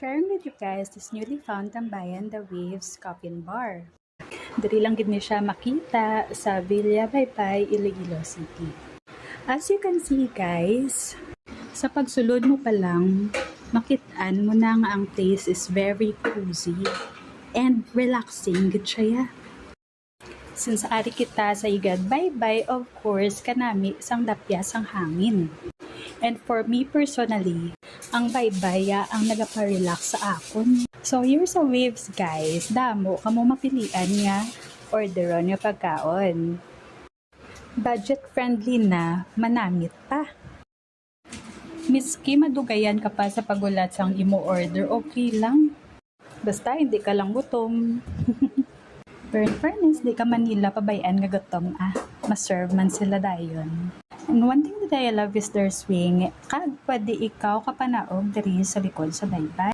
Sharing with you guys this newly found tambayan, the Waves Coffee and Bar. Dali lang gid ni siya makita sa Villa Baybay, Iloilo City. As you can see guys, sa pagsulod mo pa lang, makitaan mo na nga ang place is very cozy and relaxing gid siya. Since ari kita sa Igad Baybay, of course kanami sang dapya sang hangin. And for me personally, ang baybaya ang nagapa-relax sa akon. So here's a Waves guys, damo kamo mapilian nga orderon nga pagkaon. Budget friendly na, manamit pa. Miski madugayan ka pa sa pagulat sang imo order, okay lang. Basta hindi ka lang gutom. Pero in fairness, di ka Manila pabayan nga gutom maserve man sila dayon. And one thing that I love is their swing. Kag pwede ikaw kapanaog diri sa likod sa baybay.